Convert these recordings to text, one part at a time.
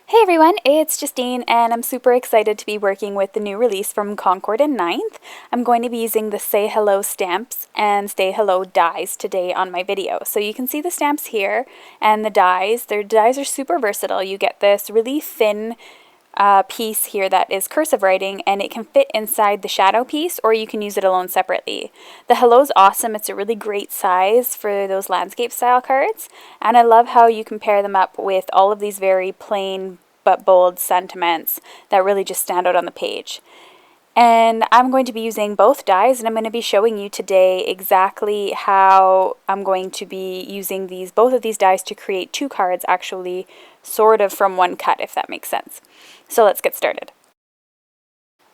Hey everyone, it's Justine and I'm super excited to be working with the new release from Concord and 9th. I'm going to be using the Say Hello stamps and Say Hello dies today on my video. So you can see the stamps here and the dies. Their dies are super versatile. You get this really thin piece here that is cursive writing, and it can fit inside the shadow piece, or you can use it alone separately. The Hello's awesome. It's a really great size for those landscape style cards, and I love how you can pair them up with all of these very plain but bold sentiments that really just stand out on the page. And I'm going to be using both dies, and I'm going to be showing you today exactly how I'm going to be using both of these dies to create two cards actually sort of from one cut, if that makes sense. So let's get started.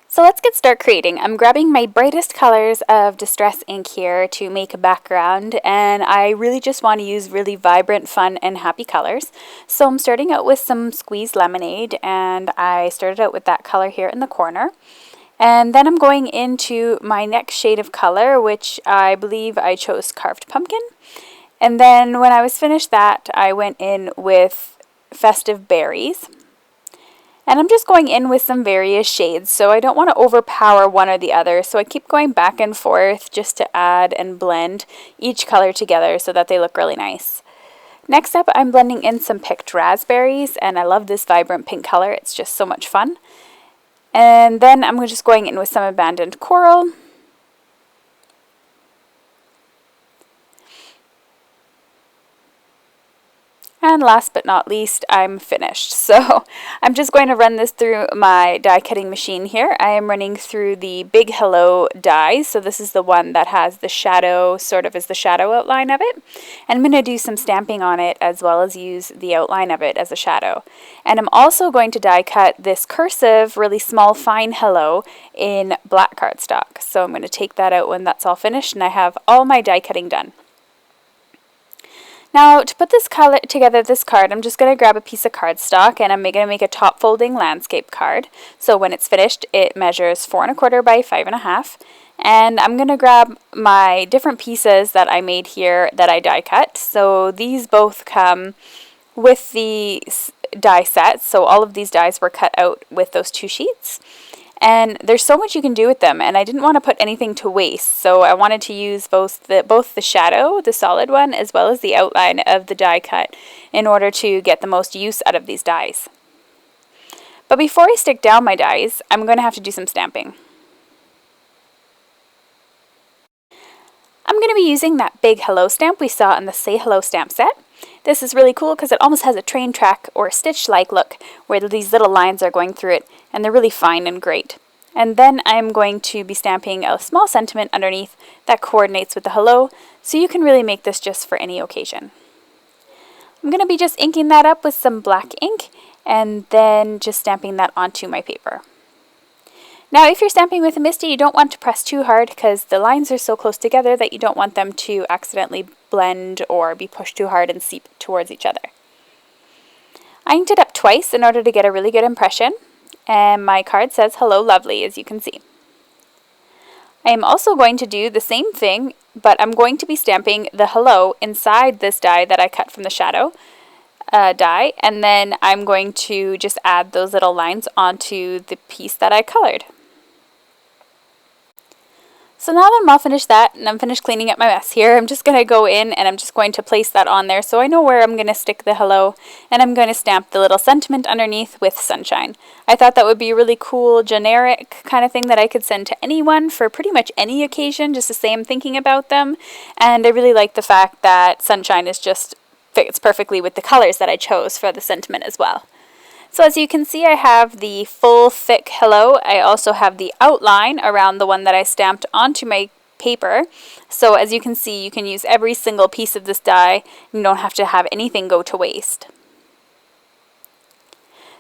So let's get started creating. I'm grabbing my brightest colors of Distress ink here to make a background, and I really just want to use really vibrant, fun, and happy colors. So I'm starting out with some Squeezed Lemonade, and I started out with that color here in the corner. And then I'm going into my next shade of color, which I believe I chose Carved Pumpkin. And then when I was finished that, I went in with Festive Berries. And I'm just going in with some various shades, so I don't want to overpower one or the other, so I keep going back and forth just to add and blend each color together so that they look really nice. Next up, I'm blending in some picked raspberries, and I love this vibrant pink color. It's just so much fun. And then I'm just going in with some abandoned coral. And last but not least, I'm finished. So I'm just going to run this through my die cutting machine here. I am running through the Big Hello dies. So this is the one that has the shadow, sort of as the shadow outline of it. And I'm going to do some stamping on it as well as use the outline of it as a shadow. And I'm also going to die cut this cursive, really small, fine hello in black cardstock. So I'm going to take that out when that's all finished, and I have all my die cutting done. Now, to put this card, I'm just going to grab a piece of cardstock, and I'm going to make a top folding landscape card. So when it's finished, it measures 4 1/4 by 5 1/2. And I'm going to grab my different pieces that I made here that I die cut. So these both come with the die set. So all of these dies were cut out with those two sheets. And there's so much you can do with them, and I didn't want to put anything to waste, so I wanted to use both the shadow, the solid one, as well as the outline of the die cut in order to get the most use out of these dies. But before I stick down my dies, I'm going to have to do some stamping. I'm going to be using that big hello stamp we saw in the Say Hello stamp set. This is really cool because it almost has a train track or a stitch-like look where these little lines are going through it, and they're really fine and great. And then I'm going to be stamping a small sentiment underneath that coordinates with the hello, so you can really make this just for any occasion. I'm going to be just inking that up with some black ink and then just stamping that onto my paper. Now, if you're stamping with a MISTI, you don't want to press too hard because the lines are so close together that you don't want them to accidentally blend or be pushed too hard and seep towards each other. I inked it up twice in order to get a really good impression, and my card says "Hello Lovely," as you can see. I am also going to do the same thing, but I'm going to be stamping the hello inside this die that I cut from the shadow die, and then I'm going to just add those little lines onto the piece that I colored. So now that I'm all finished that, and I'm finished cleaning up my mess here, I'm just going to go in and I'm just going to place that on there so I know where I'm going to stick the hello, and I'm going to stamp the little sentiment underneath with sunshine. I thought that would be a really cool, generic kind of thing that I could send to anyone for pretty much any occasion, just to say I'm thinking about them, and I really like the fact that sunshine fits perfectly with the colors that I chose for the sentiment as well. So as you can see, I have the full thick hello. I also have the outline around the one that I stamped onto my paper. So as you can see, you can use every single piece of this die. You don't have to have anything go to waste.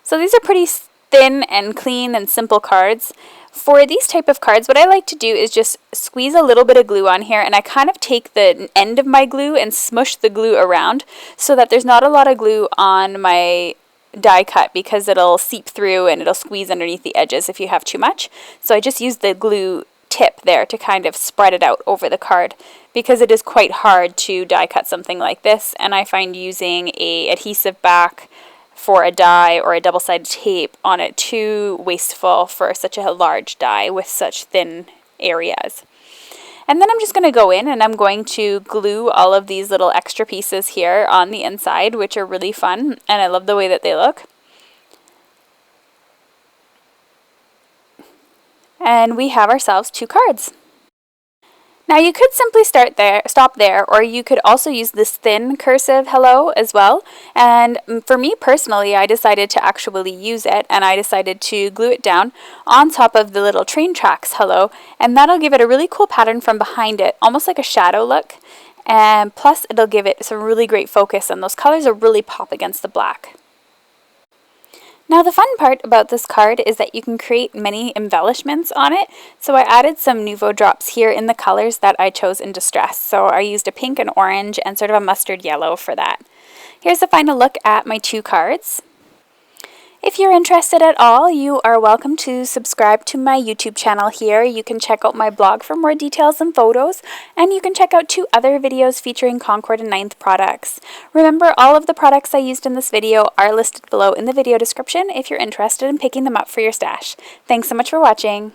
So these are pretty thin and clean and simple cards. For these type of cards, what I like to do is just squeeze a little bit of glue on here, and I kind of take the end of my glue and smush the glue around so that there's not a lot of glue on my die cut, because it'll seep through and it'll squeeze underneath the edges if you have too much. So I just use the glue tip there to kind of spread it out over the card, because it is quite hard to die cut something like this, and I find using a adhesive back for a die or a double-sided tape on it too wasteful for such a large die with such thin areas. And then I'm just going to go in and I'm going to glue all of these little extra pieces here on the inside, which are really fun, and I love the way that they look. And we have ourselves 2 cards. Now you could simply stop there, or you could also use this thin cursive hello as well. And for me personally, I decided to actually use it, and I decided to glue it down on top of the little train tracks hello, and that'll give it a really cool pattern from behind it, almost like a shadow look. And plus it'll give it some really great focus, and those colors will really pop against the black. Now the fun part about this card is that you can create many embellishments on it. So I added some Nouveau drops here in the colors that I chose in Distress. So I used a pink and orange and sort of a mustard yellow for that. Here's a final look at my 2 cards. If you're interested at all, you are welcome to subscribe to my YouTube channel here. You can check out my blog for more details and photos, and you can check out 2 other videos featuring Concord 9th products. Remember, all of the products I used in this video are listed below in the video description if you're interested in picking them up for your stash. Thanks so much for watching.